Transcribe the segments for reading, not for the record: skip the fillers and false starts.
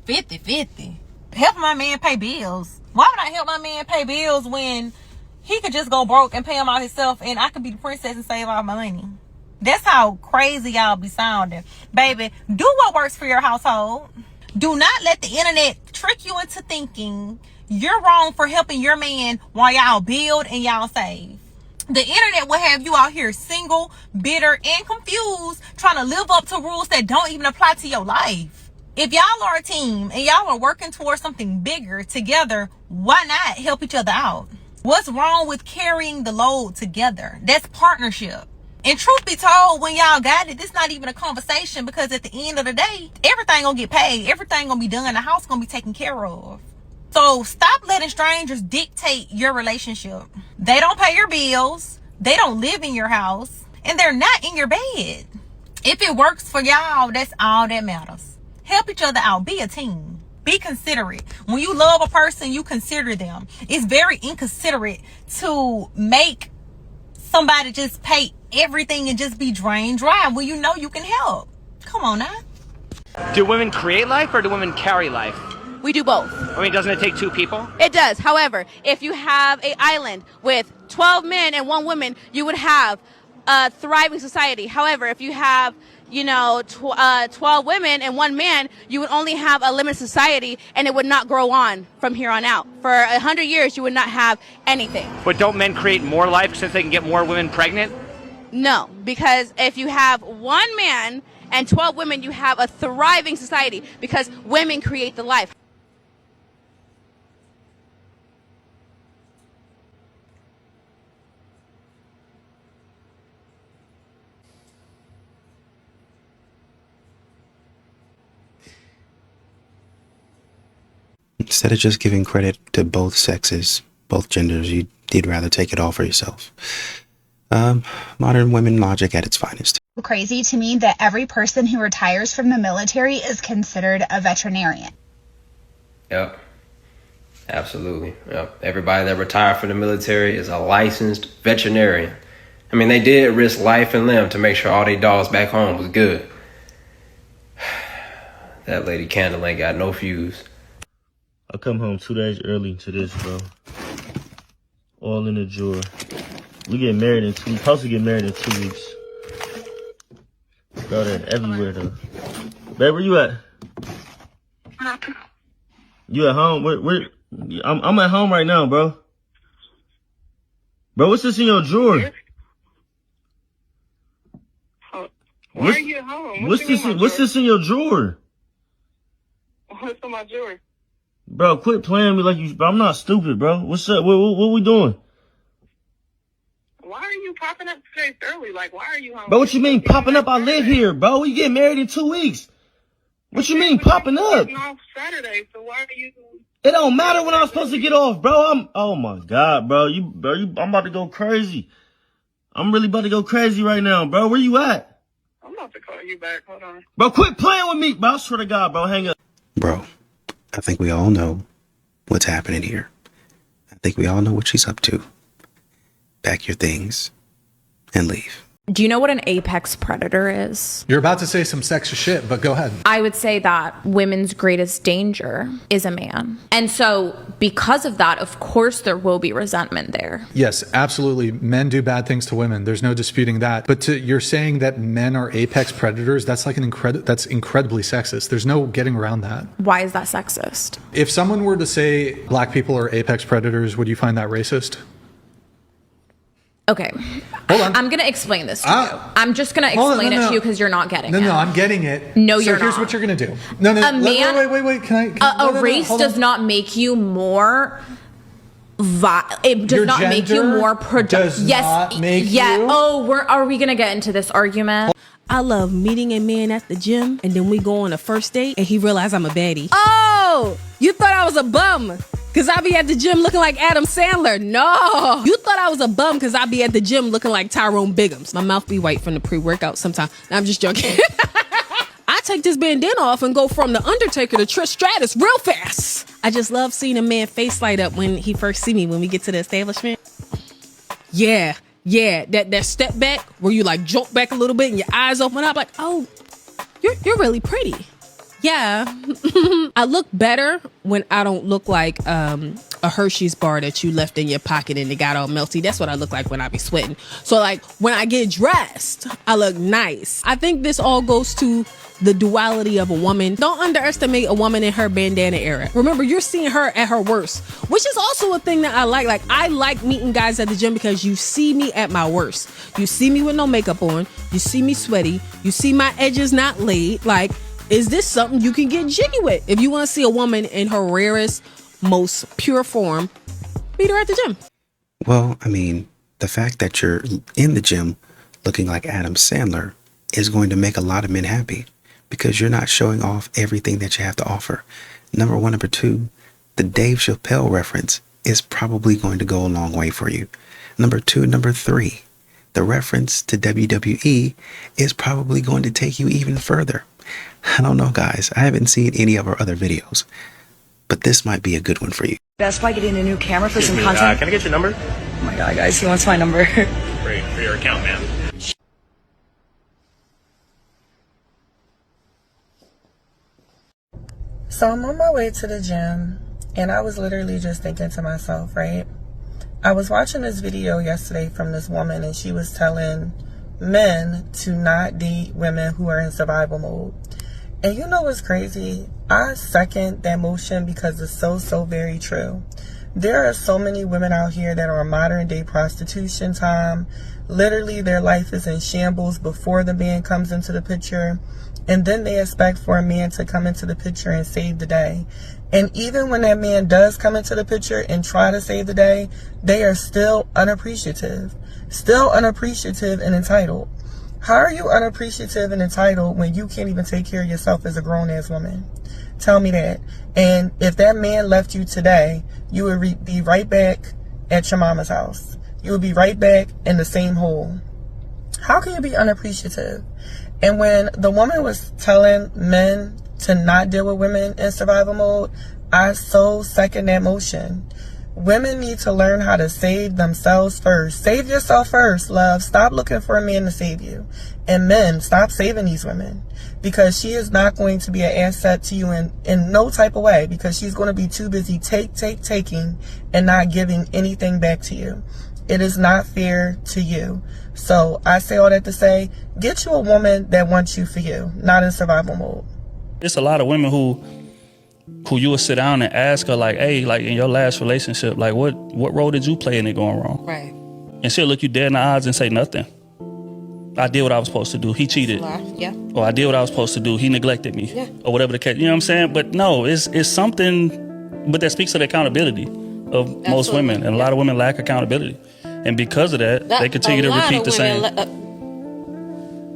50-50. Helping my man pay bills. Why would I help my man pay bills when he could just go broke and pay them all himself and I could be the princess and save all my money? That's how crazy y'all be sounding. Baby, do what works for your household. Do not let the internet trick you into thinking you're wrong for helping your man while y'all build and y'all save. The internet will have you out here single, bitter, and confused, trying to live up to rules that don't even apply to your life. If y'all are a team and y'all are working towards something bigger together, why not help each other out? What's wrong with carrying the load together? That's partnership. And truth be told, when y'all got it, this not even a conversation, because at the end of the day, everything gonna get paid. Everything gonna be done. The house gonna be taken care of. So stop letting strangers dictate your relationship. They don't pay your bills. They don't live in your house. And they're not in your bed. If it works for y'all, that's all that matters. Help each other out. Be a team. Be considerate. When you love a person, you consider them. It's very inconsiderate to make somebody just pay everything and just be drained dry when you know you can help. Come on now. Do women create life or do women carry life? We do both. I mean, doesn't it take two people? It does. However, if you have an island with 12 men and 1 woman, you would have a thriving society. However, if you have 12 women and 1 man, you would only have a limited society, and it would not grow on from here on out. For 100 years, you would not have anything. But don't men create more life since they can get more women pregnant? No, because if you have 1 man and 12 women, you have a thriving society, because women create the life. Instead of just giving credit to both sexes, both genders, you'd rather take it all for yourself. Modern women logic at its finest. Crazy to me that every person who retires from the military is considered a veterinarian. Yep. Absolutely. Yep. Everybody that retired from the military is a licensed veterinarian. I mean, they did risk life and limb to make sure all their dogs back home was good. That lady Candle ain't got no fuse. I come home 2 days early to this, bro. All in the drawer. We get married in 2 weeks. Supposed to get married in 2 weeks. Bro, they're everywhere, though. Babe, where you at? You at home? Where? I'm at home right now, bro. Bro, what's this in your drawer? Why are you at home? What's this in your drawer? What's in my drawer? Bro, quit playing me like you. Bro, I'm not stupid, bro. What's up? What we doing? Why are you popping up today early? Like, why are you home? Bro, what you mean popping up? I live here, bro. We get married in 2 weeks. What you mean popping up? I'm off Saturday, so why are you? It don't matter when I'm supposed to get off, bro. Oh my God, bro. I'm about to go crazy. I'm really about to go crazy right now, bro. Where you at? I'm about to call you back. Hold on. Bro, quit playing with me, bro. I swear to God, bro. Hang up. Bro, I think we all know what's happening here. I think we all know what she's up to. Pack your things and leave. Do you know what an apex predator is? You're about to say some sexist shit, but go ahead. I would say that women's greatest danger is a man. And so because of that, of course, there will be resentment there. Yes, absolutely. Men do bad things to women. There's no disputing that. But you're saying that men are apex predators? That's like that's incredibly sexist. There's no getting around that. Why is that sexist? If someone were to say black people are apex predators, would you find that racist? Okay. Hold on. I'm going to explain this to you. I'm just going to explain it to you because you're not getting it. No, I'm getting it. No, you're not. So here's what you're going to do. No. Wait. Can I? A race does not make you more... It does not make you more productive. Yes. Yeah. Oh, are we going to get into this argument? I love meeting a man at the gym, and then we go on a first date, and he realized I'm a baddie. Oh, you thought I was a bum because I be at the gym looking like Adam Sandler. No. You thought I was a bum because I be at the gym looking like Tyrone Biggums. My mouth be white from the pre-workout sometimes. No, I'm just joking. I take this bandana off and go from The Undertaker to Trish Stratus real fast. I just love seeing a man face light up when he first see me when we get to the establishment. Yeah, that step back where you like jolt back a little bit and your eyes open up like, oh, you're really pretty. Yeah. I look better when I don't look like a Hershey's bar that you left in your pocket and it got all melty. That's what I look like when I be sweating. So like when I get dressed, I look nice. I think this all goes to the duality of a woman. Don't underestimate a woman in her bandana era. Remember, you're seeing her at her worst, which is also a thing that I like. Like, I like meeting guys at the gym because you see me at my worst. You see me with no makeup on. You see me sweaty. You see my edges not laid. Like, is this something you can get jiggy with? If you want to see a woman in her rarest, most pure form, meet her at the gym. Well, I mean, the fact that you're in the gym looking like Adam Sandler is going to make a lot of men happy, because you're not showing off everything that you have to offer. Number one. Number two, the Dave Chappelle reference is probably going to go a long way for you. Number two. Number three, the reference to WWE is probably going to take you even further. I don't know, guys. I haven't seen any of our other videos, but this might be a good one for you. Best Buy getting a new camera for some content. Can I get your number? Oh my god, guys, he wants my number. For your account, ma'am. So I'm on my way to the gym, and I was literally just thinking to myself, right? I was watching this video yesterday from this woman, and she was telling men to not date women who are in survival mode. And you know what's crazy? I second that motion because it's so very true. There are so many women out here that are on modern day prostitution time. Literally, their life is in shambles before the man comes into the picture. And then they expect for a man to come into the picture and save the day. And even when that man does come into the picture and try to save the day, they are still unappreciative. Still unappreciative and entitled. How are you unappreciative and entitled when you can't even take care of yourself as a grown-ass woman? Tell me that. And if that man left you today, you would be right back at your mama's house. You would be right back in the same hole. How can you be unappreciative? And when the woman was telling men to not deal with women in survival mode, I so second that motion. Women need to learn how to save themselves first. Save yourself first, love. Stop looking for a man to save you. And men, stop saving these women. Because she is not going to be an asset to you in no type of way. Because she's going to be too busy taking and not giving anything back to you. It is not fair to you. So I say all that to say, get you a woman that wants you for you, not in survival mode. It's a lot of women who you would sit down and ask her, like, hey, like in your last relationship, like what role did you play in it going wrong? Right. And she'll look you dead in the eyes and say nothing. I did what I was supposed to do. He cheated. Yeah. Or I did what I was supposed to do. He neglected me. Yeah. Or whatever the case. You know what I'm saying? But no, it's something, but that speaks to the accountability of most women. And a lot of women lack accountability. And because of that, they continue to repeat the same.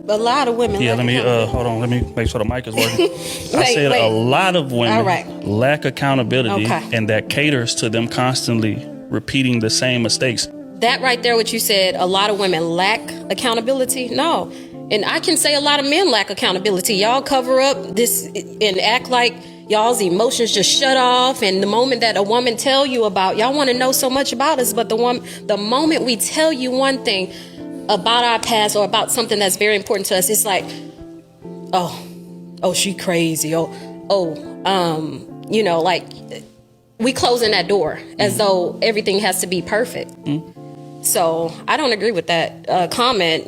A lot of women. Yeah, let me hold on. Let me make sure the mic is working. I said a lot of women lack accountability, and that caters to them constantly repeating the same mistakes. That right there, what you said, a lot of women lack accountability. No. And I can say a lot of men lack accountability. Y'all cover up this and act like y'all's emotions just shut off. And the moment that a woman tell you about, y'all want to know so much about us. But the moment we tell you one thing about our past or about something that's very important to us, it's like, oh, she crazy. You know, like we closing that door as though everything has to be perfect. So I don't agree with that comment.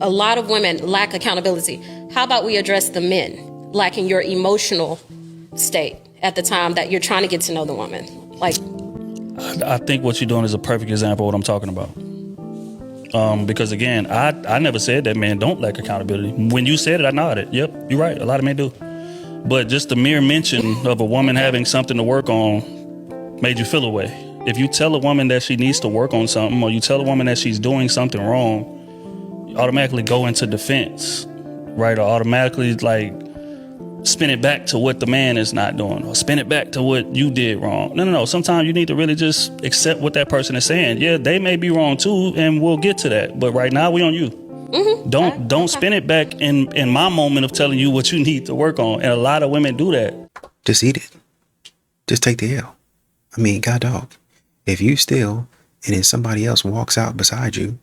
A lot of women lack accountability. How about we address the men lacking your emotional state at the time that you're trying to get to know the woman? Like, I think what you're doing is a perfect example of what I'm talking about. Because again, I never said that men don't lack accountability. When you said it, I nodded. Yep, you're right. A lot of men do. But just the mere mention of a woman having something to work on made you feel a way. If you tell a woman that she needs to work on something, or you tell a woman that she's doing something wrong, you automatically go into defense, right? Or automatically like spin it back to what the man is not doing, or spin it back to what you did wrong. No. Sometimes you need to really just accept what that person is saying. Yeah, they may be wrong too, and we'll get to that. But right now we on you. Don't spin it back in my moment of telling you what you need to work on. And a lot of women do that. Just eat it. Just take the L. I mean, God dog. If you steal and then somebody else walks out beside you,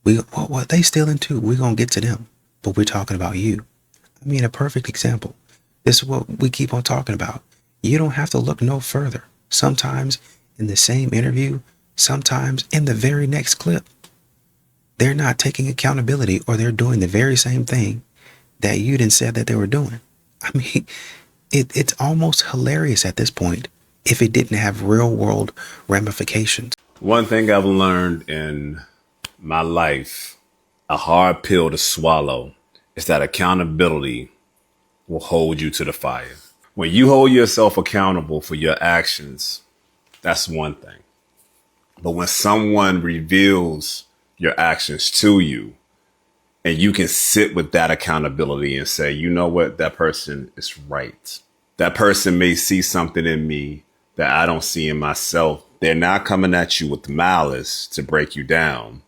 what they stealing too, we're going to get to them. But we're talking about you. I mean, a perfect example. This is what we keep on talking about. You don't have to look no further. Sometimes in the same interview, sometimes in the very next clip, they're not taking accountability, or they're doing the very same thing that you didn't said that they were doing. I mean, it's almost hilarious at this point if it didn't have real world ramifications. One thing I've learned in my life, a hard pill to swallow, is that accountability will hold you to the fire. When you hold yourself accountable for your actions, that's one thing. But when someone reveals your actions to you, and you can sit with that accountability and say, you know what, that person is right. That person may see something in me that I don't see in myself. They're not coming at you with malice to break you down.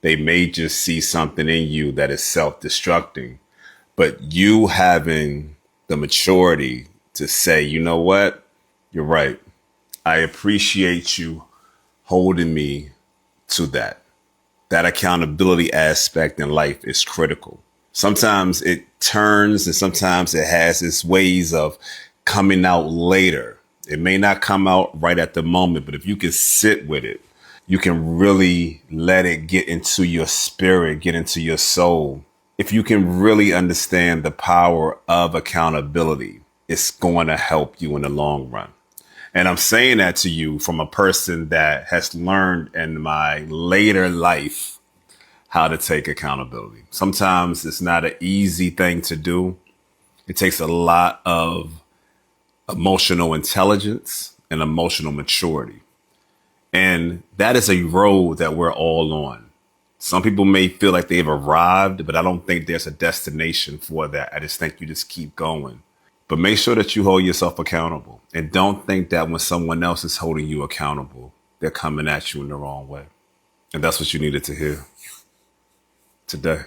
They may just see something in you that is self-destructing. But you having the maturity to say, you know what, you're right. I appreciate you holding me to that. That accountability aspect in life is critical. Sometimes it turns and sometimes it has its ways of coming out later. It may not come out right at the moment, but if you can sit with it, you can really let it get into your spirit, get into your soul. If you can really understand the power of accountability, it's going to help you in the long run. And I'm saying that to you from a person that has learned in my later life how to take accountability. Sometimes it's not an easy thing to do. It takes a lot of emotional intelligence and emotional maturity. And that is a road that we're all on. Some people may feel like they've arrived, but I don't think there's a destination for that. I just think you just keep going. But make sure that you hold yourself accountable, and don't think that when someone else is holding you accountable, they're coming at you in the wrong way. And that's what you needed to hear today.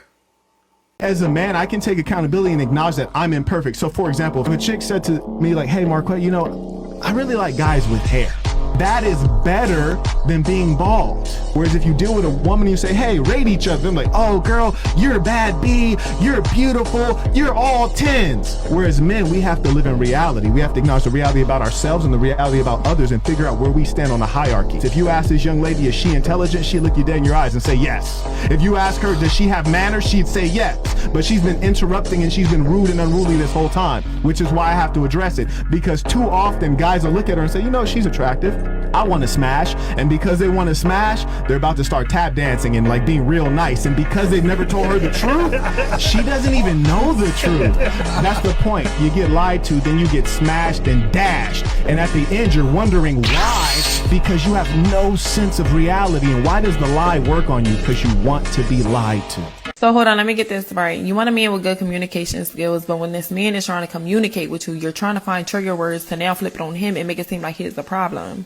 As a man, I can take accountability and acknowledge that I'm imperfect. So for example, if a chick said to me like, hey, Marquette, you know, I really like guys with hair. That is better than being bald. Whereas if you deal with a woman and you say, hey, rate each other, I'm like, oh, girl, you're a bad B, you're beautiful, you're all 10s. Whereas men, we have to live in reality. We have to acknowledge the reality about ourselves and the reality about others and figure out where we stand on the hierarchy. If you ask this young lady, is she intelligent? She'd look you dead in your eyes and say yes. If you ask her, does she have manners? She'd say yes. But she's been interrupting and she's been rude and unruly this whole time, which is why I have to address it. Because too often guys will look at her and say, you know, she's attractive. I want to smash. And because they want to smash, they're about to start tap dancing and like being real nice. And because they've never told her the truth, she doesn't even know the truth. That's the point. You get lied to, then you get smashed and dashed. And at the end, you're wondering why, because you have no sense of reality. And why does the lie work on you? Because you want to be lied to. So hold on, let me get this right. You want a man with good communication skills, but when this man is trying to communicate with you, you're trying to find trigger words to now flip it on him and make it seem like he's the problem,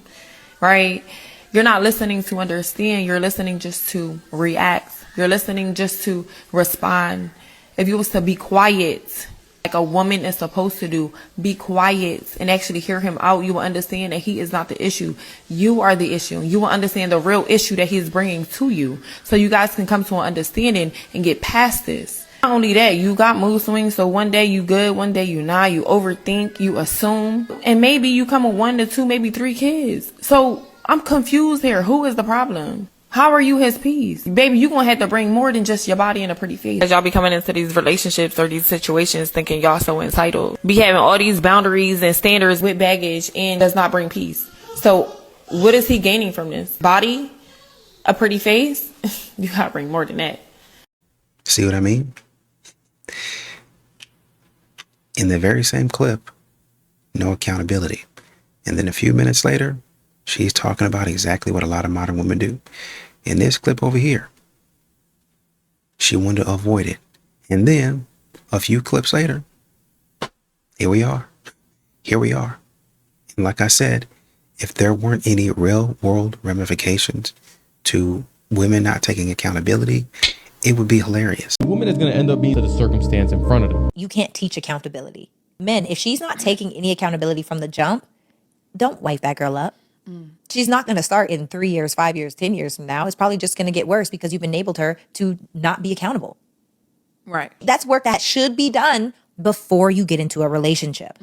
right? You're not listening to understand. You're listening just to react. You're listening just to respond. If you was to be quiet, like a woman is supposed to do, be quiet and actually hear him out, you will understand that he is not the issue. You are the issue. You will understand the real issue that he's bringing to you. So you guys can come to an understanding and get past this. Not only that, you got mood swings. So one day you good, one day you not. You overthink, you assume. And maybe you come with 1 to 2, maybe 3 kids. So I'm confused here. Who is the problem? How are you his piece? Baby, you gonna have to bring more than just your body and a pretty face. As y'all be coming into these relationships or these situations thinking y'all so entitled. Be having all these boundaries and standards with baggage and does not bring peace. So what is he gaining from this? Body? A pretty face? You gotta bring more than that. See what I mean? In the very same clip, no accountability. And then a few minutes later, she's talking about exactly what a lot of modern women do. In this clip over here, she wanted to avoid it. And then a few clips later, here we are. Here we are. And like I said, if there weren't any real world ramifications to women not taking accountability, it would be hilarious. The woman is going to end up being the circumstance in front of them. You can't teach accountability. Men, if she's not taking any accountability from the jump, don't wipe that girl up. She's not going to start in 3 years, 5 years, 10 years from now. It's probably just going to get worse because you've enabled her to not be accountable. Right. That's work that should be done before you get into a relationship.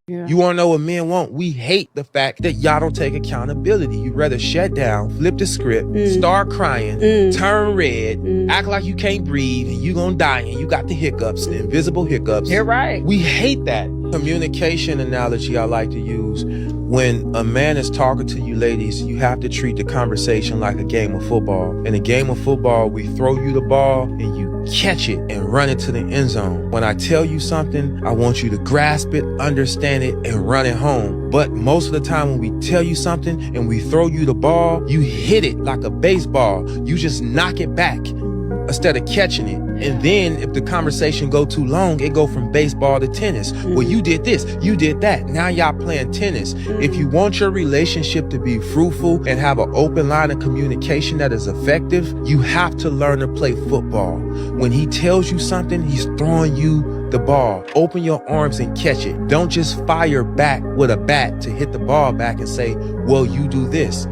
You want to know what men want? We hate the fact that y'all don't take accountability. You'd rather shut down, flip the script, start crying, turn red, act like you can't breathe, and you gonna die, and you got the hiccups, the invisible hiccups. You're right. We hate that. Communication analogy I like to use. When a man is talking to you ladies, you have to treat the conversation like a game of football. In a game of football, we throw you the ball and you catch it and run it to the end zone. When I tell you something, I want you to grasp it, understand it, and run it home. But most of the time when we tell you something and we throw you the ball, you hit it like a baseball. You just knock it back instead of catching it. And then if the conversation go too long, it go from baseball to tennis. Well, you did this, you did that. Now y'all playing tennis. If you want your relationship to be fruitful and have an open line of communication that is effective, you have to learn to play football. When he tells you something, he's throwing you the ball. Open your arms and catch it. Don't just fire back with a bat to hit the ball back and say, well, you do this.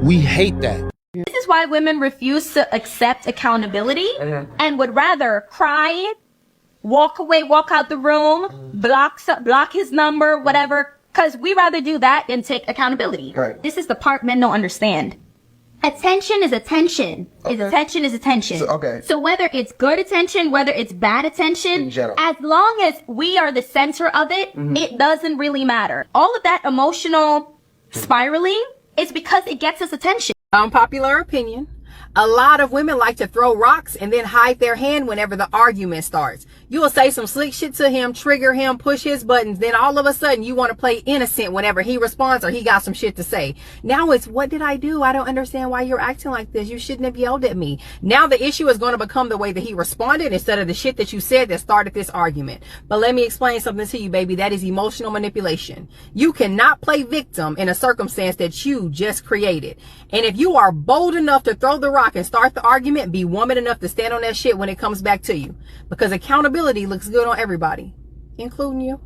We hate that. This is why women refuse to accept accountability and would rather cry, walk away, walk out the room, block his number, whatever, because we rather do that than take accountability. Right. This is the part men don't understand. Attention is attention. Attention is attention. So whether it's good attention, whether it's bad attention, as long as we are the center of it, it doesn't really matter. All of that emotional spiraling is because it gets us attention. Unpopular opinion. A lot of women like to throw rocks and then hide their hand whenever the argument starts. You will say some slick shit to him, trigger him, push his buttons. Then all of a sudden you want to play innocent whenever he responds or he got some shit to say. Now it's, what did I do? I don't understand why you're acting like this. You shouldn't have yelled at me. Now the issue is going to become the way that he responded instead of the shit that you said that started this argument. But let me explain something to you, baby. That is emotional manipulation. You cannot play victim in a circumstance that you just created. And if you are bold enough to throw the rock and start the argument, be woman enough to stand on that shit when it comes back to you. Because accountability looks good on everybody, including you.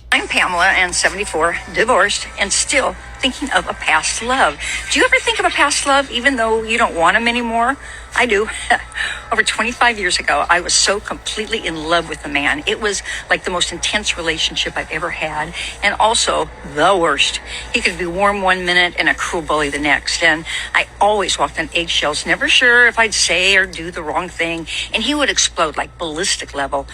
I'm Pamela and 74, divorced, and still thinking of a past love. Do you ever think of a past love even though you don't want him anymore? I do. Over 25 years ago, I was so completely in love with a man. It was like the most intense relationship I've ever had, and also the worst. He could be warm one minute and a cruel bully the next, and I always walked on eggshells, never sure if I'd say or do the wrong thing, and he would explode like ballistic level.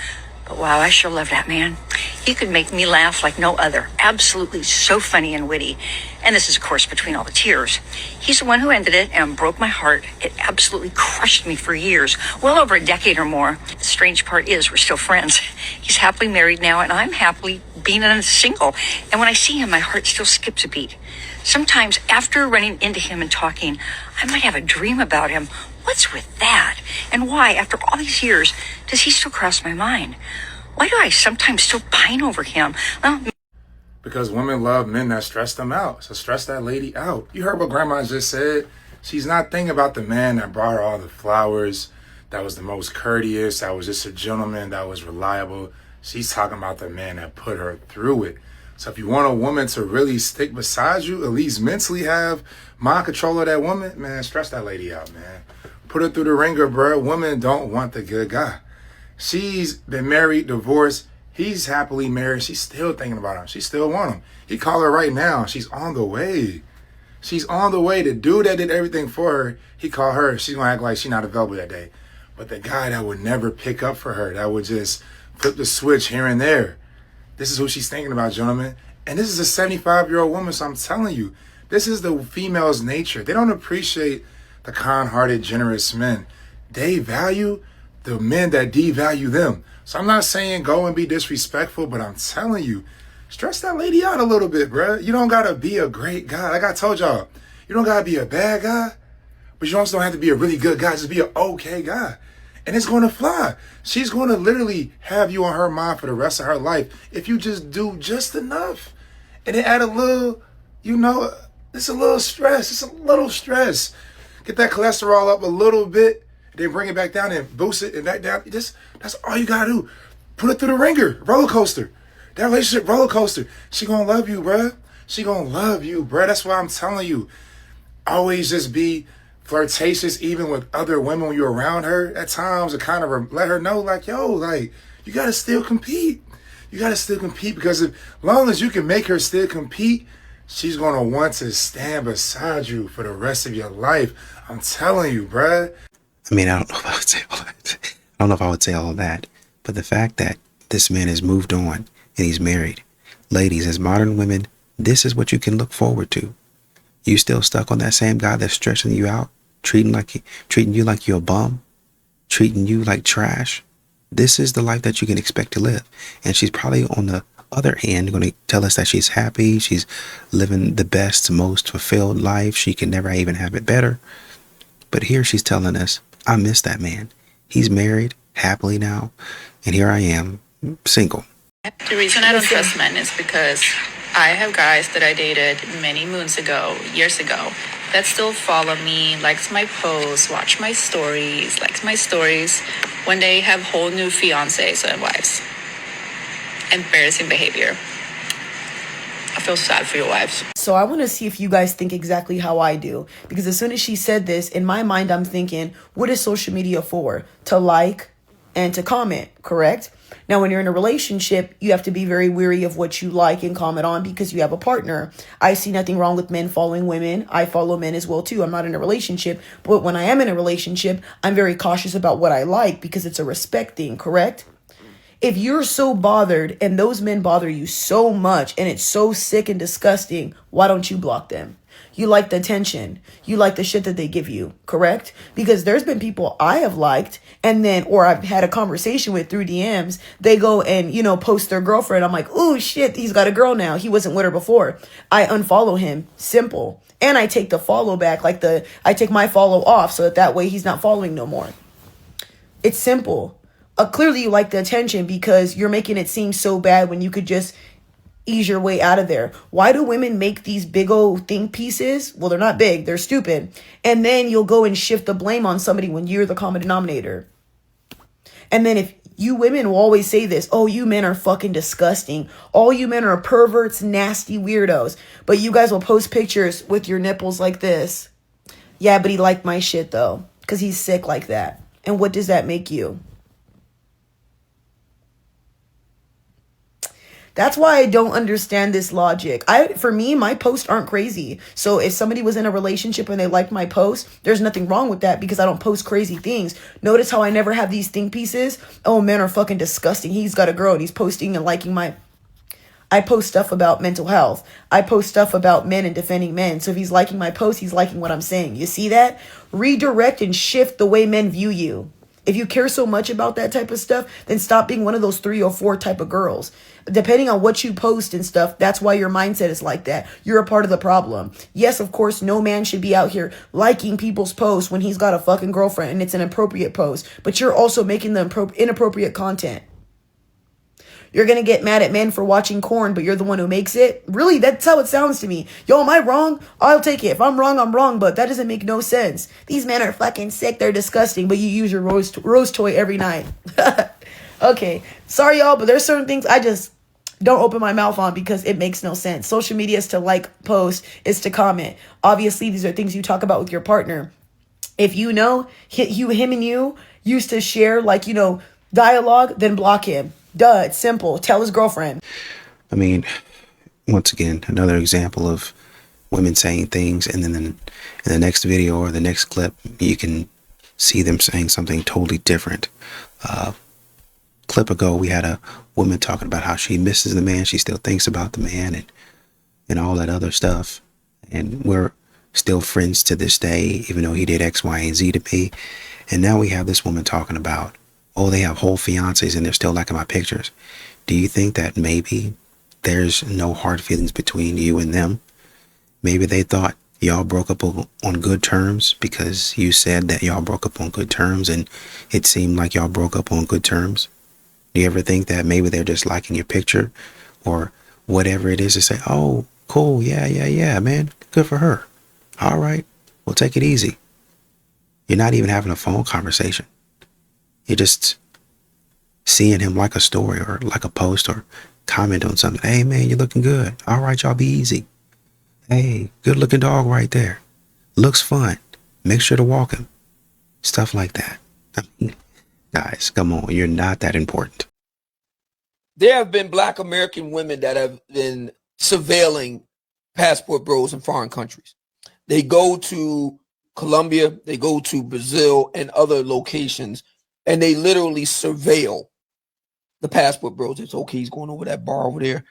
But wow, I sure love that man. He could make me laugh like no other. Absolutely so funny and witty. And this is, of course, between all the tears. He's the one who ended it and broke my heart. It absolutely crushed me for years, well over a decade or more. The strange part is we're still friends. He's happily married now, and I'm happily being single. And when I see him, my heart still skips a beat. Sometimes after running into him and talking, I might have a dream about him. What's with that? And why, after all these years, does he still cross my mind? Why do I sometimes still pine over him? Well, because women love men that stress them out. So stress that lady out. You heard what Grandma just said. She's not thinking about the man that brought her all the flowers, that was the most courteous, that was just a gentleman, that was reliable. She's talking about the man that put her through it. So if you want a woman to really stick beside you, at least mentally have mind control of that woman, man, stress that lady out, man. Put her through the ringer, bro. Women don't want the good guy. She's been married, divorced. He's happily married. She's still thinking about him. She still want him. He called her right now. She's on the way. She's on the way. The dude that did everything for her, he called her. She's going to act like she's not available that day. But the guy that would never pick up for her, that would just flip the switch here and there. This is who she's thinking about, gentlemen. And this is a 75-year-old woman, so I'm telling you, this is the female's nature. They don't appreciate the kind-hearted, generous men. They value the men that devalue them. So I'm not saying go and be disrespectful, but I'm telling you, stress that lady out a little bit, bro. You don't got to be a great guy. Like I told y'all, you don't got to be a bad guy, but you also don't have to be a really good guy. Just be an okay guy. And it's going to fly. She's going to literally have you on her mind for the rest of her life if you just do just enough. And then add a little, it's a little stress. It's a little stress. Get that cholesterol up a little bit, and then bring it back down and boost it and back down. That's all you got to do. Put it through the ringer, roller coaster. That relationship roller coaster. She going to love you, bruh. she gonna love you, bruh. That's why I'm telling you. Always just be flirtatious, even with other women when you're around her at times, to kind of let her know, like, yo, like, you gotta still compete. You gotta still compete, because as long as you can make her still compete, she's gonna want to stand beside you for the rest of your life. I'm telling you, bruh. I mean, I don't know if I would say all that. I don't know if I would say all of that. But the fact that this man has moved on and he's married. Ladies, as modern women, this is what you can look forward to. You still stuck on that same guy that's stressing you out, treating you like you're a bum, treating you like trash. This is the life that you can expect to live. And she's probably on the other hand going to tell us that she's happy, she's living the best, most fulfilled life, she can never even have it better. But here she's telling us, I miss that man. He's married happily now, and here I am, single. The reason I don't trust men is because I have guys that I dated many moons ago, years ago, that still follow me, likes my posts, watch my stories, likes my stories, when they have whole new fiancés and wives. Embarrassing behavior. I feel sad for your wives. So I want to see if you guys think exactly how I do. Because as soon as she said this, in my mind, I'm thinking, what is social media for? To like and to comment, correct? Now, when you're in a relationship, you have to be very wary of what you like and comment on because you have a partner. I see nothing wrong with men following women. I follow men as well, too. I'm not in a relationship. But when I am in a relationship, I'm very cautious about what I like because it's a respect thing, correct? If you're so bothered and those men bother you so much and it's so sick and disgusting, why don't you block them? You like the attention. You like the shit that they give you, correct? Because there's been people I have liked and then, or I've had a conversation with through DMs. They go and, post their girlfriend. I'm like, oh shit, he's got a girl now. He wasn't with her before. I unfollow him. Simple. And I take the follow back, I take my follow off so that way he's not following no more. It's simple. Clearly you like the attention because you're making it seem so bad when you could just ease your way out of there. Why do women make these big old think pieces? Well, they're not big, they're stupid. And then you'll go and shift the blame on somebody when you're the common denominator. And then if you women will always say this, oh, you men are fucking disgusting. All you men are perverts, nasty weirdos. But you guys will post pictures with your nipples like this. Yeah, but he liked my shit though, because he's sick like that. And what does that make you? That's why I don't understand this logic. For me, my posts aren't crazy. So if somebody was in a relationship and they liked my post, there's nothing wrong with that because I don't post crazy things. Notice how I never have these think pieces. Oh, men are fucking disgusting. He's got a girl and he's posting and liking my... I post stuff about mental health. I post stuff about men and defending men. So if he's liking my post, he's liking what I'm saying. You see that? Redirect and shift the way men view you. If you care so much about that type of stuff, then stop being one of those 3 or 4 type of girls. Depending on what you post and stuff, that's why your mindset is like that. You're a part of the problem. Yes, of course, no man should be out here liking people's posts when he's got a fucking girlfriend and it's an appropriate post. But you're also making the inappropriate content. You're going to get mad at men for watching porn, but you're the one who makes it? Really? That's how it sounds to me. Yo, am I wrong? I'll take it. If I'm wrong, I'm wrong, but that doesn't make no sense. These men are fucking sick. They're disgusting, but you use your rose toy every night. Okay. Sorry, y'all, but there's certain things I just don't open my mouth on because it makes no sense. Social media is to like, post, is to comment. Obviously, these are things you talk about with your partner. If you know him and you used to share dialogue, then block him. Duh, it's simple. Tell his girlfriend. I mean, once again, another example of women saying things and then in the next video or the next clip, you can see them saying something totally different. Clip ago, we had a woman talking about how she misses the man. She still thinks about the man and all that other stuff. And we're still friends to this day, even though he did X, Y, and Z to me. And now we have this woman talking about, oh, they have whole fiancés and they're still liking my pictures. Do you think that maybe there's no hard feelings between you and them? Maybe they thought y'all broke up on good terms because you said that y'all broke up on good terms and it seemed like y'all broke up on good terms. Do you ever think that maybe they're just liking your picture or whatever it is to say, oh, cool, yeah, man, good for her. All right, we'll take it easy. You're not even having a phone conversation. You're just seeing him like a story or like a post or comment on something. Hey, man, you're looking good. All right, y'all be easy. Hey, good looking dog right there. Looks fun. Make sure to walk him. Stuff like that. I mean, guys, come on. You're not that important. There have been Black American women that have been surveilling passport bros in foreign countries. They go to Colombia, they go to Brazil and other locations, and they literally surveil the passport bros. It's okay, he's going over that bar over there.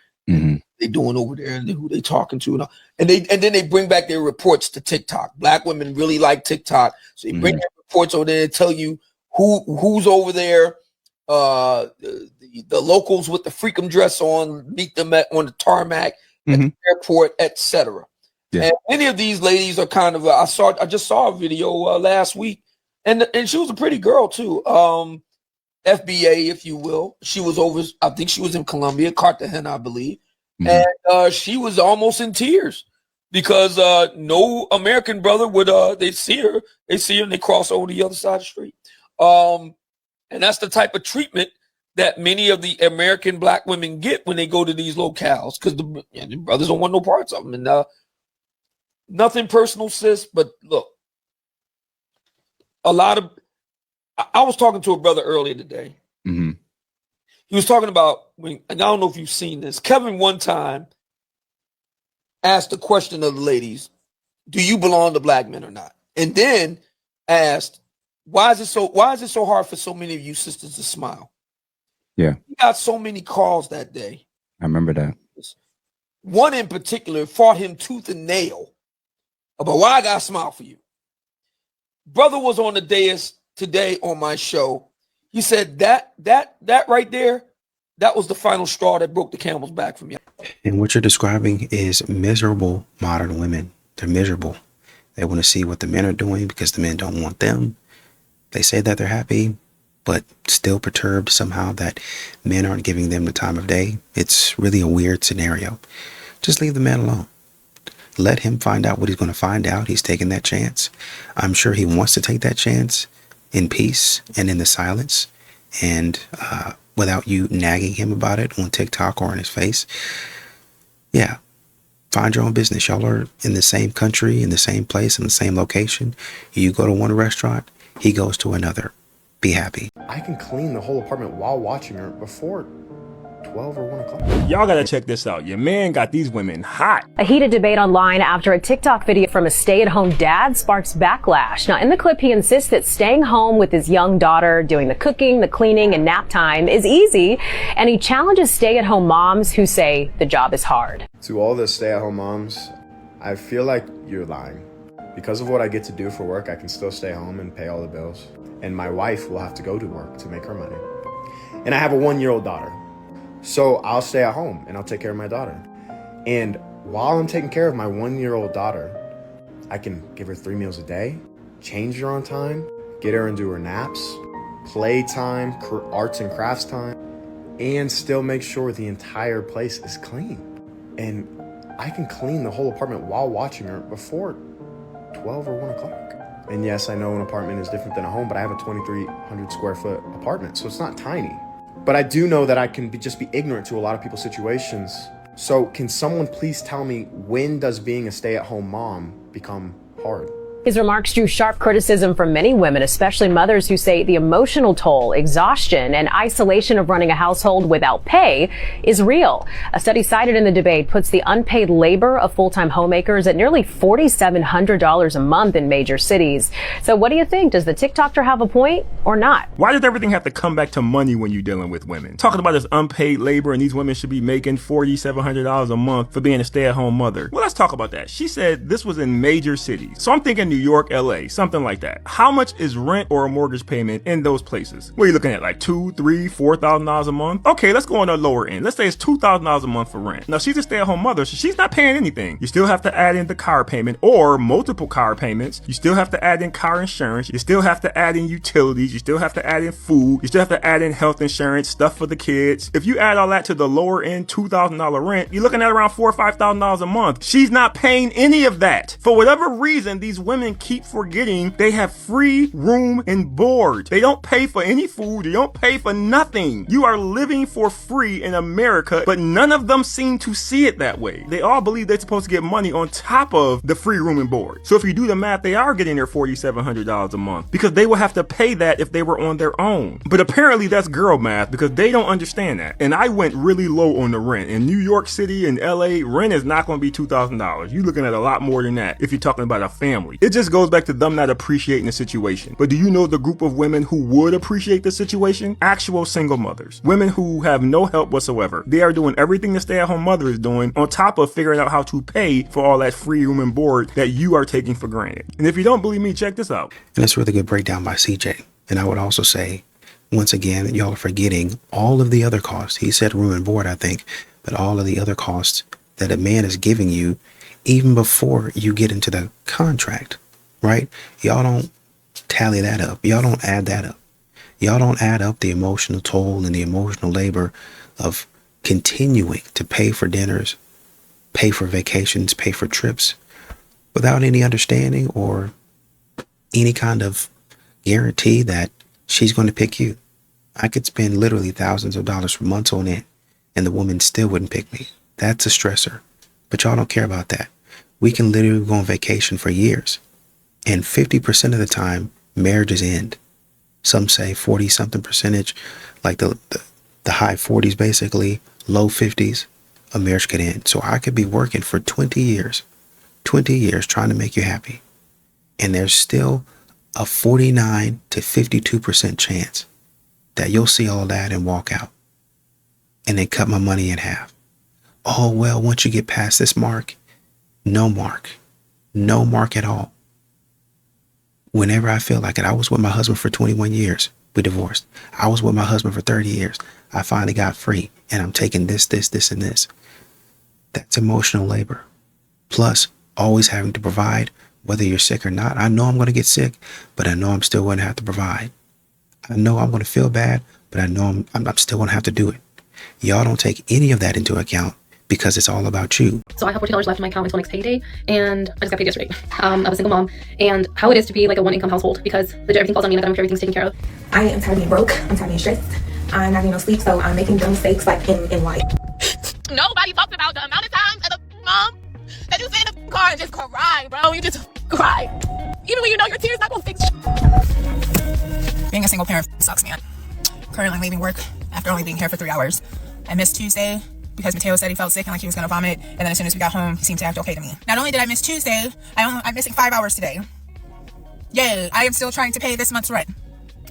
They doing over there and who they talking to, and then they bring back their reports to TikTok. Black women really like TikTok, so they bring their reports over there and tell you who's over there. The locals with the freakum dress on, meet them on the tarmac at the airport, etc. Yeah. And many of these ladies are kind of I just saw a video last week, and she was a pretty girl too. FBA, if you will. She was over, I think she was in Colombia, Cartagena, I believe. And she was almost in tears because no American brother would they see her and they cross over the other side of the street. And that's the type of treatment that many of the American Black women get when they go to these locales, because the brothers don't want no parts of them. And nothing personal, sis, but look, a lot of I was talking to a brother earlier today. He was talking about, and I don't know if you've seen this. Kevin one time asked the question of the ladies, do you belong to Black men or not? And then asked, why is it so hard for so many of you sisters to smile? Yeah. He got so many calls that day. I remember that. One in particular fought him tooth and nail about why I got to smile for you. Brother was on the dais today on my show. He said that right there, that was the final straw that broke the camel's back for me. And what you're describing is miserable modern women. They're miserable. They want to see what the men are doing because the men don't want them. They say that they're happy, but still perturbed somehow that men aren't giving them the time of day. It's really a weird scenario. Just leave the man alone. Let him find out what he's going to find out. He's taking that chance. I'm sure he wants to take that chance in peace and in the silence, and without you nagging him about it on TikTok or in his face. Yeah, find your own business. Y'all are in the same country, in the same place, in the same location. You go to one restaurant, he goes to another. Be happy. I can clean the whole apartment while watching her before 12 or 1 o'clock. Y'all gotta check this out. Your man got these women hot. A heated debate online after a TikTok video from a stay-at-home dad sparks backlash. Now, in the clip, he insists that staying home with his young daughter, doing the cooking, the cleaning, and nap time is easy, and he challenges stay-at-home moms who say the job is hard. To all the stay-at-home moms, I feel like you're lying. Because of what I get to do for work, I can still stay home and pay all the bills. And my wife will have to go to work to make her money. And I have a 1-year-old daughter. So I'll stay at home and I'll take care of my daughter. And while I'm taking care of my 1-year-old daughter, I can give her 3 meals a day, change her on time, get her into her naps, play time, arts and crafts time, and still make sure the entire place is clean. And I can clean the whole apartment while watching her before 12 or 1 o'clock. And yes, I know an apartment is different than a home, but I have a 2,300 square foot apartment, so it's not tiny. But I do know that I can just be ignorant to a lot of people's situations. So can someone please tell me, when does being a stay-at-home mom become hard? His remarks drew sharp criticism from many women, especially mothers who say the emotional toll, exhaustion, and isolation of running a household without pay is real. A study cited in the debate puts the unpaid labor of full-time homemakers at nearly $4,700 a month in major cities. So what do you think? Does the TikToker have a point or not? Why does everything have to come back to money when you're dealing with women? Talking about this unpaid labor and these women should be making $4,700 a month for being a stay-at-home mother. Well, let's talk about that. She said this was in major cities. So I'm thinking New York, LA, something like that. How much is rent or a mortgage payment in those places? What are you looking at, like $2,000, $3,000, $4,000 a month? Okay, let's go on the lower end. Let's say it's $2,000 a month for rent. Now, she's a stay-at-home mother, so she's not paying anything. You still have to add in the car payment or multiple car payments. You still have to add in car insurance. You still have to add in utilities. You still have to add in food. You still have to add in health insurance, stuff for the kids. If you add all that to the lower end $2,000 rent, you're looking at around $4,000 or $5,000 a month. She's not paying any of that. For whatever reason, these women women keep forgetting they have free room and board. They don't pay for any food. They don't pay for nothing. You are living for free in America, but none of them seem to see it that way. They all believe they're supposed to get money on top of the free room and board. So if you do the math, they are getting their $4,700 a month because they will have to pay that if they were on their own. But apparently that's girl math because they don't understand that. And I went really low on the rent. In New York City and LA, rent is not going to be $2,000. You're looking at a lot more than that if you're talking about a family. It just goes back to them not appreciating the situation. But do you know the group of women who would appreciate the situation? Actual single mothers. Women who have no help whatsoever. They are doing everything the stay-at-home mother is doing on top of figuring out how to pay for all that free room and board that you are taking for granted. And if you don't believe me, check this out. And that's a really good breakdown by CJ. And I would also say, once again, y'all are forgetting all of the other costs. He said room and board, I think, but all of the other costs that a man is giving you even before you get into the contract, right? Y'all don't tally that up. Y'all don't add that up. Y'all don't add up the emotional toll and the emotional labor of continuing to pay for dinners, pay for vacations, pay for trips without any understanding or any kind of guarantee that she's going to pick you. I could spend literally thousands of dollars for months on it and the woman still wouldn't pick me. That's a stressor. But y'all don't care about that. We can literally go on vacation for years and 50% of the time marriages end. Some say 40 something percentage, like the high 40s, basically low 50s, a marriage could end. So I could be working for 20 years trying to make you happy. And there's still a 49 to 52% chance that you'll see all that and walk out and then cut my money in half. Oh, well, once you get past this mark, no mark at all. Whenever I feel like it, I was with my husband for 21 years. We divorced. I was with my husband for 30 years. I finally got free and I'm taking this, and this. That's emotional labor. Plus, always having to provide, whether you're sick or not. I know I'm going to get sick, but I know I'm still going to have to provide. I know I'm going to feel bad, but I know I'm still going to have to do it. Y'all don't take any of that into account because it's all about you. So I have $40 left in my account until next payday, and I just got paid yesterday. I'm a single mom, and how it is to be like a one-income household because everything falls on me and I gotta make sure everything's taken care of. I am tired of being broke. I'm tired of being stressed. I'm not getting no sleep, so I'm making dumb mistakes like in life. Nobody talks about the amount of times as a mom that you sit in the car and just cry, bro. You just cry. Even when you know your tears not gonna fix shit. Being a single parent sucks, man. Currently leaving work after only being here for 3 hours. I missed Tuesday because Mateo said he felt sick and like he was gonna vomit, and then as soon as we got home, he seemed to act okay to me. Not only did I miss Tuesday, I'm missing 5 hours today. Yay, I am still trying to pay this month's rent.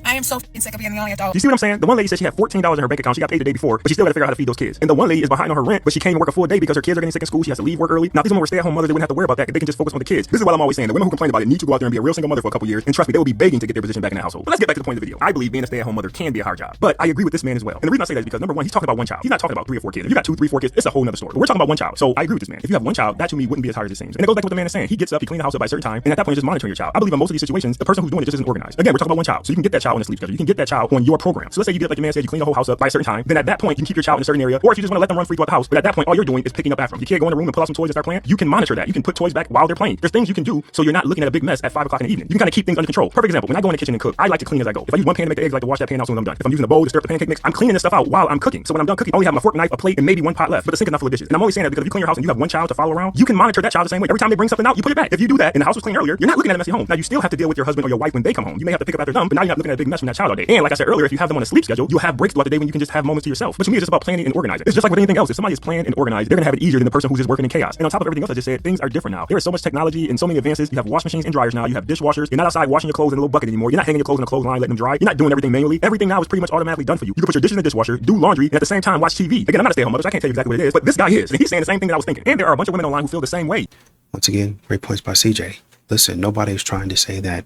I am so sick of being the only adult. You see what I'm saying? The one lady said she had $14 in her bank account. She got paid the day before, but she still got to figure out how to feed those kids. And the one lady is behind on her rent, but she can't even work a full day because her kids are getting sick in school. She has to leave work early. Now, these women were stay-at-home mothers. They wouldn't have to worry about that. They can just focus on the kids. This is what I'm always saying. The women who complain about it need to go out there and be a real single mother for a couple years. And trust me, they will be begging to get their position back in the household. But let's get back to the point of the video. I believe being a stay-at-home mother can be a hard job. But I agree with this man as well. And the reason I say that is because number one, he's talking about one child. He's not talking about 3 or 4 kids. If you got 2, 3, 4 kids, it's a whole nother story. But we're talking about one child. So I agree with this man. If you have one child, that to me wouldn't be as hard as it seems. And it goes back to what the man is saying. He gets up, he cleans the house up by a certain time, and at that point, he's just monitoring your child. I believe in most of these situations, the person who's doing it just isn't organized. Again, we're talking about one child. So you can get that child on a sleep schedule. You can get that child on your program. So let's say you get, like your man said, you clean the whole house up by a certain time. Then at that point, you can keep your child in a certain area. Or if you just want to let them run free throughout the house, but at that point, all you're doing is picking up after them. Your kid go in the room and pull out some toys and start playing. You can monitor that. You can put toys back while they're playing. There's things you can do so you're not looking at a big mess at 5 o'clock in the evening. You can kind of keep things under control. Perfect example. When I go in the kitchen and cook, I like to clean as I go. If I use one pan to make the eggs, I like to wash that pan out soon as I'm done. If I'm using a bowl to stir up the pancake mix, I'm cleaning this stuff out while I'm cooking. So when I'm done cooking, I only have my fork, knife, a plate, and maybe one pot left. But the sink is not full of dishes. And I'm always saying that because if you clean your house and you have one child to follow around, you can monitor that child the same way. Every time they bring something out, you put it back. If you do that and the house was clean earlier, you're not looking at a messy home. Now you still have to deal with your husband or your wife when they come home. You may have to pick up after them, but now you're not looking at a big mess from that child all day. And like I said earlier, if you have them on a sleep schedule, you'll have breaks throughout the day when you can just have moments to yourself. But to me, it's just about planning and organizing. It's just like with anything else. If somebody is planned and organized, they're gonna have it easier than the person who's just working in chaos. And on top of everything else I just said, things are different now. There is so much technology and so many advances. You have wash machines and dryers now. You have dishwashers. You're not outside washing your clothes in a little bucket anymore. You're not hanging your clothes in a clothesline, letting them dry. You're not doing everything manually. Everything now is pretty much automatically done for you. You can put your dishes in the dishwasher, do laundry, and at the same time watch TV. Again, I'm not a stay-at-home mother, so I can't tell you exactly what it is, but this guy is, and he's saying the same thing that I was thinking. And there are a bunch of women online who feel the same way. Once again, great points by CJ. Listen, nobody's trying to say that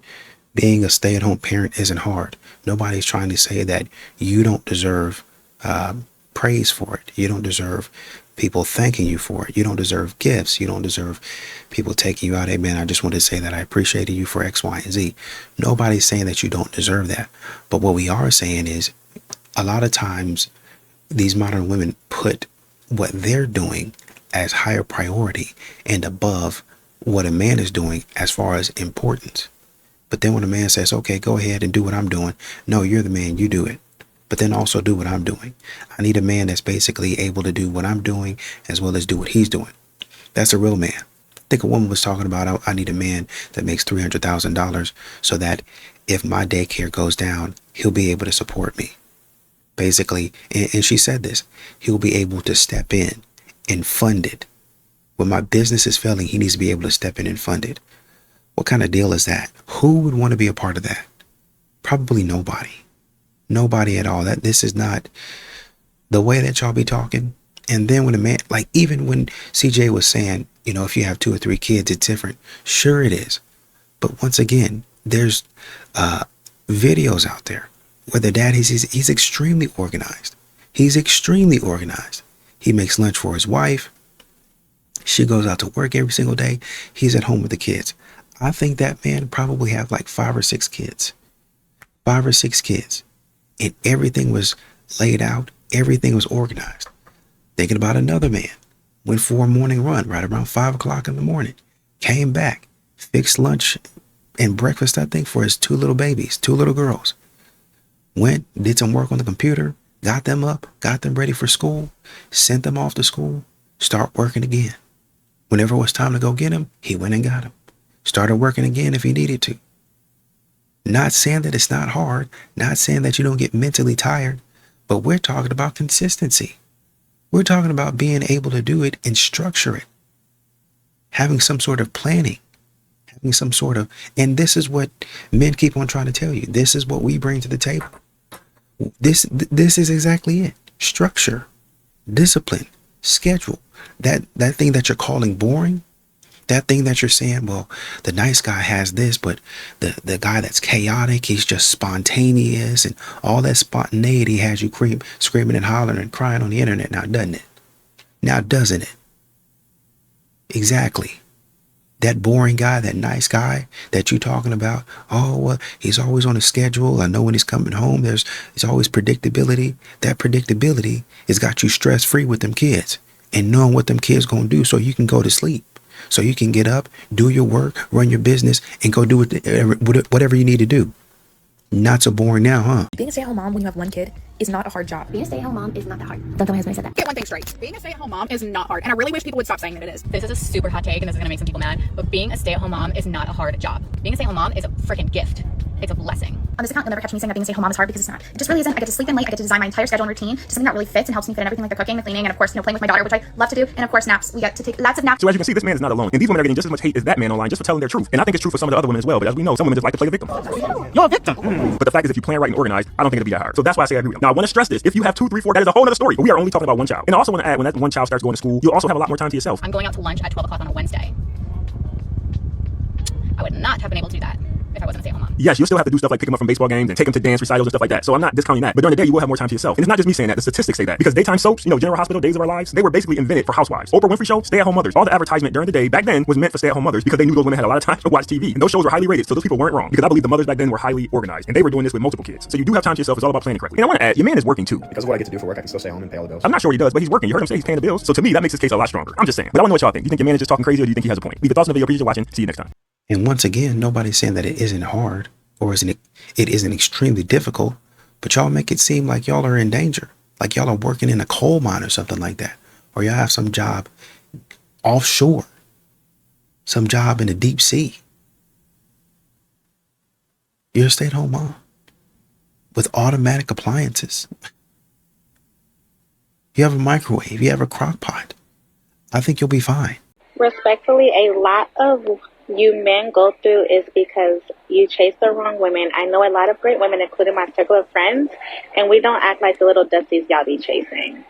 being a stay-at-home parent isn't hard. Nobody's trying to say that you don't deserve praise for it. You don't deserve people thanking you for it. You don't deserve gifts. You don't deserve people taking you out. Hey, man, I just wanted to say that I appreciated you for X, Y, and Z. Nobody's saying that you don't deserve that. But what we are saying is a lot of times these modern women put what they're doing as higher priority and above what a man is doing as far as importance. But then when a man says, okay, go ahead and do what I'm doing. No, you're the man, you do it. But then also do what I'm doing. I need a man that's basically able to do what I'm doing as well as do what he's doing. That's a real man. I think a woman was talking about, I need a man that makes $300,000 so that if my daycare goes down, he'll be able to support me. Basically, and she said this, he'll be able to step in and fund it. When my business is failing, he needs to be able to step in and fund it. What kind of deal is that? Who would want to be a part of that? Probably nobody. Nobody at all. That this is not the way that y'all be talking. And then when a man, like even when CJ was saying, you know, if you have 2 or 3 kids, it's different. Sure it is. But once again, there's videos out there where the dad he's extremely organized. He's extremely organized. He makes lunch for his wife. She goes out to work every single day. He's at home with the kids. I think that man probably have like 5 or 6 kids. 5 or 6 kids. And everything was laid out. Everything was organized. Thinking about another man. Went for a morning run right around 5 o'clock in the morning. Came back. Fixed lunch and breakfast, I think, for his 2 little babies. 2 little girls. Went, did some work on the computer. Got them up. Got them ready for school. Sent them off to school. Start working again. Whenever it was time to go get him, he went and got him. Started working again if he needed to. Not saying that it's not hard. Not saying that you don't get mentally tired. But we're talking about consistency. We're talking about being able to do it and structure it. Having some sort of planning. Having some sort of, and this is what men keep on trying to tell you. This is what we bring to the table. This is exactly it. Structure, discipline, schedule. That thing that you're calling boring, that thing that you're saying, well, the nice guy has this, but the guy that's chaotic, he's just spontaneous, and all that spontaneity has you screaming and hollering and crying on the internet now, doesn't it? Now, doesn't it? Exactly. That boring guy, that nice guy that you talking about, oh, well, he's always on a schedule. I know when he's coming home, there's always predictability. That predictability has got you stress-free with them kids and knowing what them kids gonna do so you can go to sleep. So you can get up, do your work, run your business, and go do whatever you need to do. Not so boring now, huh? Being a stay-at-home mom when you have 1 kid is not a hard job. Being a stay-at-home mom is not that hard. Don't tell my husband I said that. Get one thing straight. Being a stay-at-home mom is not hard. And I really wish people would stop saying that it is. This is a super hot take and this is gonna make some people mad, but being a stay-at-home mom is not a hard job. Being a stay-at-home mom is a freaking gift. It's a blessing. On this account, you'll never catch me saying that being a stay-at-home mom is hard because it's not. It just really isn't. I get to sleep in late. I get to design my entire schedule and routine to something that really fits and helps me fit in everything, like the cooking, the cleaning, and of course, playing with my daughter, which I love to do. And of course, naps. We get to take lots of naps. So as you can see, this man is not alone. And these women are getting just as much hate as that man online just for telling their truth. And I think it's true for some of the other women as well. But as we know, some women just like to play the victim. You're a victim. But the fact is, if you plan right and organized, I don't think it'll be that hard. So that's why I say I agree with them. Now, I want to stress this. If you have 2, 3, 4, that is a whole other story. But we are only talking about 1 child. And I also want to add, when that 1 child starts going to school, you'll also have a lot more time to yourself. I'm going out to lunch at 12 o'clock on a Wednesday. I would not have been able to do that if I wasn't a stay-at-home mom. Yes, you'll still have to do stuff like pick them up from baseball games and take them to dance recitals and stuff like that. So I'm not discounting that. But during the day, you will have more time to yourself. And it's not just me saying that. The statistics say that. Because daytime soaps, General Hospital, Days of Our Lives, they were basically invented for housewives. Oprah Winfrey Show, stay-at-home mothers. All the advertisement during the day back then was meant for stay-at-home mothers because they knew those women had a lot of time to watch TV. And those shows were highly rated, so those people weren't wrong. Because I believe the mothers back then were highly organized. And they were doing this with multiple kids. So you do have time to yourself. It's all about planning correctly. And I want to add, your man is working too. Because of what I get to do for work, I can still stay home and pay all the bills. I'm not sure he does, but he's working. You heard him say he's paying the bills. So to me, that makes his case a lot stronger. I'm just saying. But I want to know what y'all think. Do you think your man is just talking crazy or do you think he has a point? Leave your thoughts in the video. Appreciate you watching. See you next time. And once again, nobody's saying that it isn't hard or it isn't extremely difficult, but y'all make it seem like y'all are in danger, like y'all are working in a coal mine or something like that, or y'all have some job offshore, some job in the deep sea. You're a stay-at-home mom with automatic appliances. You have a microwave, you have a crock pot. I think you'll be fine. Respectfully, a lot of you men go through is because you chase the wrong women. I know a lot of great women, including my circle of friends, and we don't act like the little dusties y'all be chasing.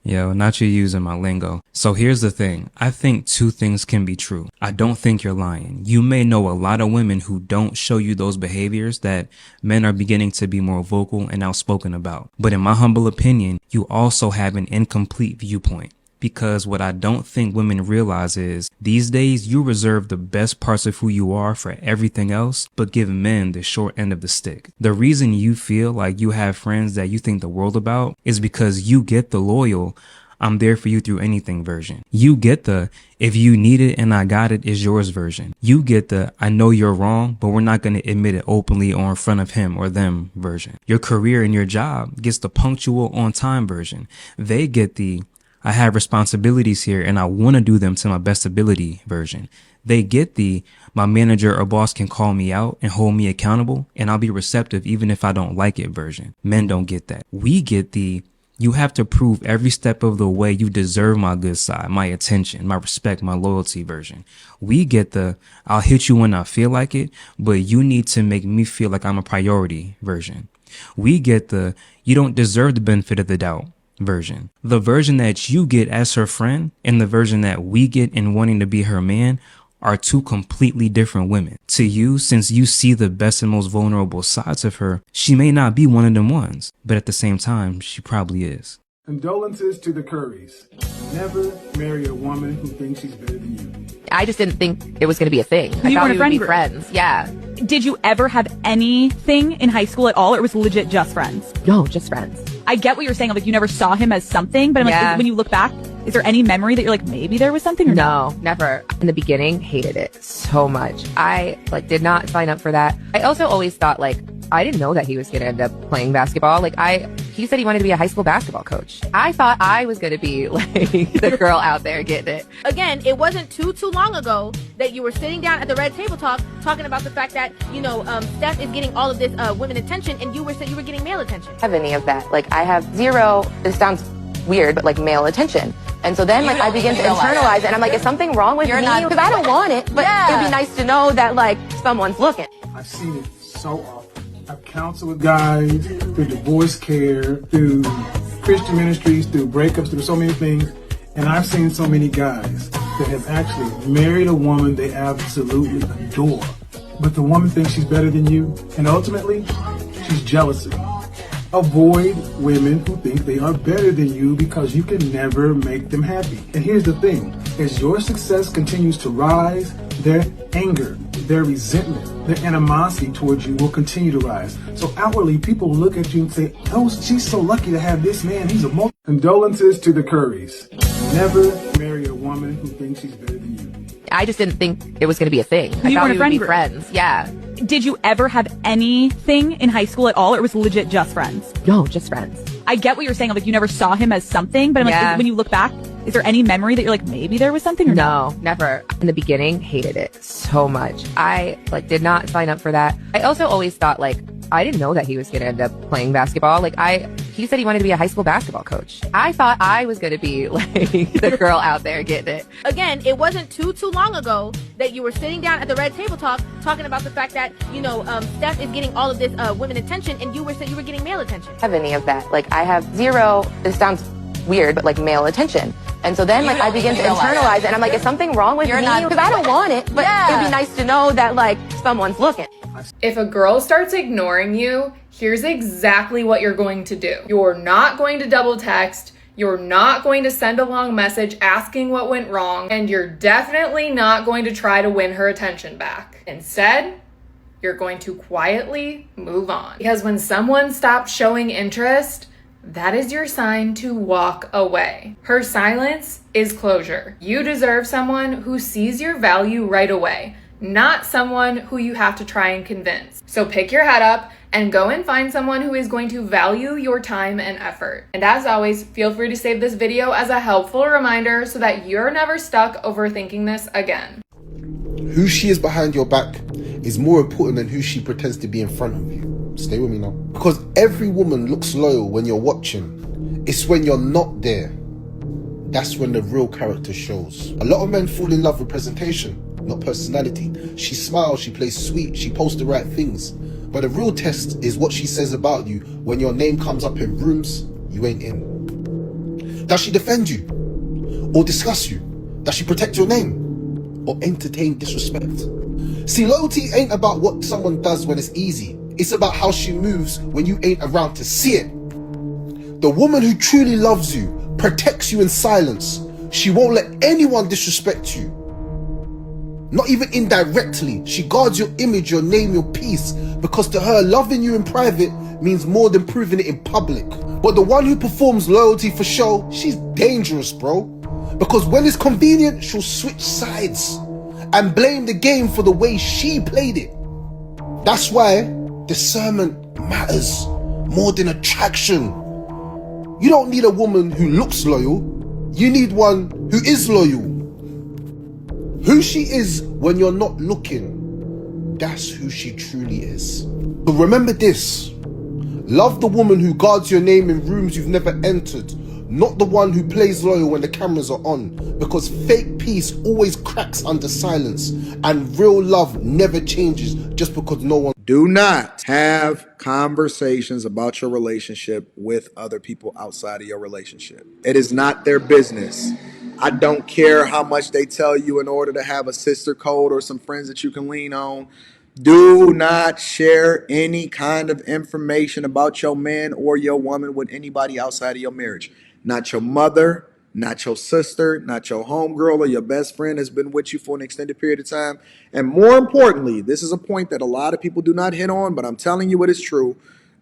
Yo, not you using my lingo. So here's the thing. I think 2 things can be true. I don't think you're lying. You may know a lot of women who don't show you those behaviors that men are beginning to be more vocal and outspoken about. But in my humble opinion, you also have an incomplete viewpoint. Because what I don't think women realize is these days you reserve the best parts of who you are for everything else, but give men the short end of the stick. The reason you feel like you have friends that you think the world about is because you get the loyal, I'm there for you through anything version. You get the if you need it and I got it is yours version. You get the I know you're wrong, but we're not going to admit it openly or in front of him or them version. Your career and your job gets the punctual on time version. They get the I have responsibilities here and I want to do them to my best ability version. They get the my manager or boss can call me out and hold me accountable and I'll be receptive even if I don't like it version. Men don't get that. We get the you have to prove every step of the way you deserve my good side, my attention, my respect, my loyalty version. We get the I'll hit you when I feel like it, but you need to make me feel like I'm a priority version. We get the you don't deserve the benefit of the doubt version. The version that you get as her friend and the version that we get in wanting to be her man are two completely different women. To you, since you see the best and most vulnerable sides of her, she may not be one of them ones, but at the same time, she probably is. Condolences to the Currys. Never marry a woman who thinks she's better than you. I just didn't think it was going to be a thing. I You thought weren't a we would friend be group. friends. Yeah. Did you ever have anything in high school at all, or it was legit just friends? No, just friends. I get what you're saying. Like, you never saw him as something, but I'm Yeah. like, when you look back, is there any memory that you're like, maybe there was something? Or No, never. In the beginning, hated it so much. I did not sign up for that. I also always thought I didn't know that he was going to end up playing basketball. He said he wanted to be a high school basketball coach. I thought I was going to be the girl out there getting it. Again, it wasn't too long ago that you were sitting down at the Red Table Talk talking about the fact that, Steph is getting all of this women attention, and you were getting male attention. I have any of that. I have zero, this sounds weird, but male attention. And so then I begin to internalize it, and I'm like, is something wrong with me? Because I don't want it, but it'd be nice to know that someone's looking. I've seen it so often. I've counseled with guys through divorce care, through Christian ministries, through breakups, through so many things. And I've seen so many guys that have actually married a woman they absolutely adore. But the woman thinks she's better than you. And ultimately, she's jealousy. Avoid women who think they are better than you because you can never make them happy. And here's the thing. As your success continues to rise, their anger, their resentment, their animosity towards you will continue to rise. So outwardly, people look at you and say, oh, she's so lucky to have this man. He's a multi. Condolences to the Currys. Never marry a woman who thinks she's better than you. I just didn't think it was going to be a thing. I You thought weren't a we would friend be group. friends. Yeah. Did you ever have anything in high school at all, or it was legit just friends? No, just friends. I get what you're saying. You never saw him as something, but I'm Yeah. like, when you look back, is there any memory that you're like, maybe there was something? Or No, never. In the beginning, hated it so much. I did not sign up for that. I also always thought I didn't know that he was going to end up playing basketball. He said he wanted to be a high school basketball coach. I thought I was going to be the girl out there getting it. Again, it wasn't too long ago that you were sitting down at the Red Table Talk talking about the fact that, Steph is getting all of this women attention, and you were getting male attention. I have any of that. I have zero, this sounds weird, but male attention. And so then I begin to internalize it, and I'm like, is something wrong with me? Because I don't want it, but it'd be nice to know that someone's looking. If a girl starts ignoring you, here's exactly what you're going to do. You're not going to double text. You're not going to send a long message asking what went wrong. And you're definitely not going to try to win her attention back. Instead, you're going to quietly move on. Because when someone stops showing interest, that is your sign to walk away. Her silence is closure. You deserve someone who sees your value right away, not someone who you have to try and convince. So pick your head up and go and find someone who is going to value your time and effort. And as always, feel free to save this video as a helpful reminder so that you're never stuck overthinking this again. Who she is behind your back is more important than who she pretends to be in front of you. Stay with me now. Because every woman looks loyal when you're watching. It's when you're not there. That's when the real character shows. A lot of men fall in love with presentation, not personality. She smiles, she plays sweet, she posts the right things. But the real test is what she says about you when your name comes up in rooms you ain't in. Does she defend you? Or discuss you? Does she protect your name? Or entertain disrespect? See, loyalty ain't about what someone does when it's easy. It's about how she moves when you ain't around to see it. The woman who truly loves you protects you in silence. She won't let anyone disrespect you. Not even indirectly. She guards your image, your name, your peace. because to her, loving you in private means more than proving it in public. But the one who performs loyalty for show, she's dangerous, bro. Because when it's convenient, she'll switch sides and blame the game for the way she played it. That's why discernment matters more than attraction. You don't need a woman who looks loyal. You need one who is loyal. Who she is when you're not looking, that's who she truly is. But remember this, love the woman who guards your name in rooms you've never entered, not the one who plays loyal when the cameras are on, because fake peace always cracks under silence, and real love never changes just because no one... Do not have conversations about your relationship with other people outside of your relationship. It is not their business. I don't care how much they tell you in order to have a sister code or some friends that you can lean on. Do not share any kind of information about your man or your woman with anybody outside of your marriage. Not your mother, not your sister, not your homegirl or your best friend that's been with you for an extended period of time. And more importantly, this is a point that a lot of people do not hit on, but I'm telling you it is true.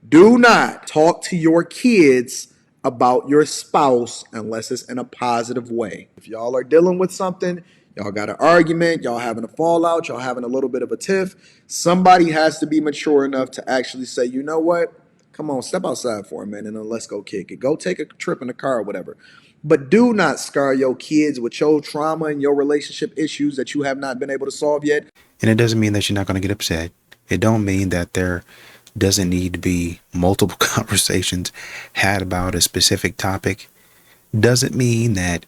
Do not talk to your kids about your spouse unless it's in a positive way. If y'all are dealing with something, y'all got an argument, y'all having a fallout, y'all having a little bit of a tiff, somebody has to be mature enough to actually say, you know what? Come on, step outside for a minute and let's go kick it. Go take a trip in the car or whatever. But do not scar your kids with your trauma and your relationship issues that you have not been able to solve yet. And it doesn't mean that you're not going to get upset. It don't mean that there doesn't need to be multiple conversations had about a specific topic. Doesn't mean that,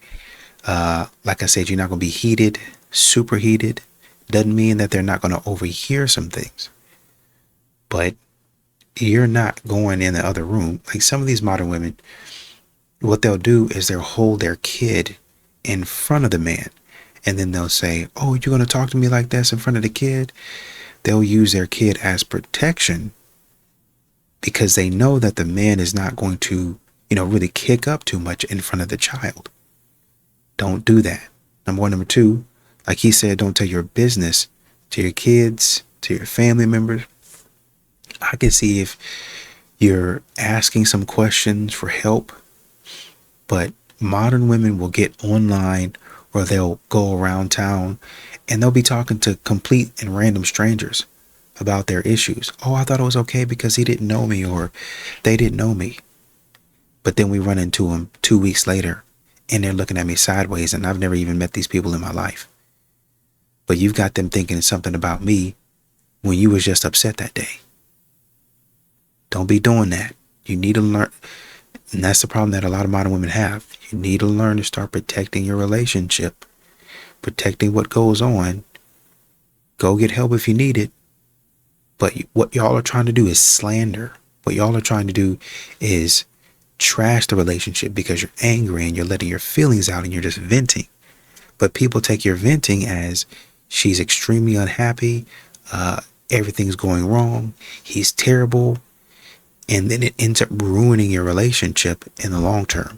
like I said, you're not going to be heated, super heated. Doesn't mean that they're not going to overhear some things. But you're not going in the other room. Like some of these modern women, what they'll do is they'll hold their kid in front of the man. And then they'll say, oh, you're going to talk to me like this in front of the kid? They'll use their kid as protection because they know that the man is not going to, really kick up too much in front of the child. Don't do that. Number one. Number two, like he said, don't tell your business to your kids, to your family members. I can see if you're asking some questions for help, but modern women will get online or they'll go around town and they'll be talking to complete and random strangers about their issues. Oh, I thought it was okay because he didn't know me or they didn't know me. But then we run into them 2 weeks later and they're looking at me sideways and I've never even met these people in my life. But you've got them thinking something about me when you was just upset that day. Don't be doing that. You need to learn. And that's the problem that a lot of modern women have. You need to learn to start protecting your relationship, protecting what goes on. Go get help if you need it. But what y'all are trying to do is slander. What y'all are trying to do is trash the relationship because you're angry and you're letting your feelings out and you're just venting. But people take your venting as she's extremely unhappy. Everything's going wrong. He's terrible. And then it ends up ruining your relationship in the long term.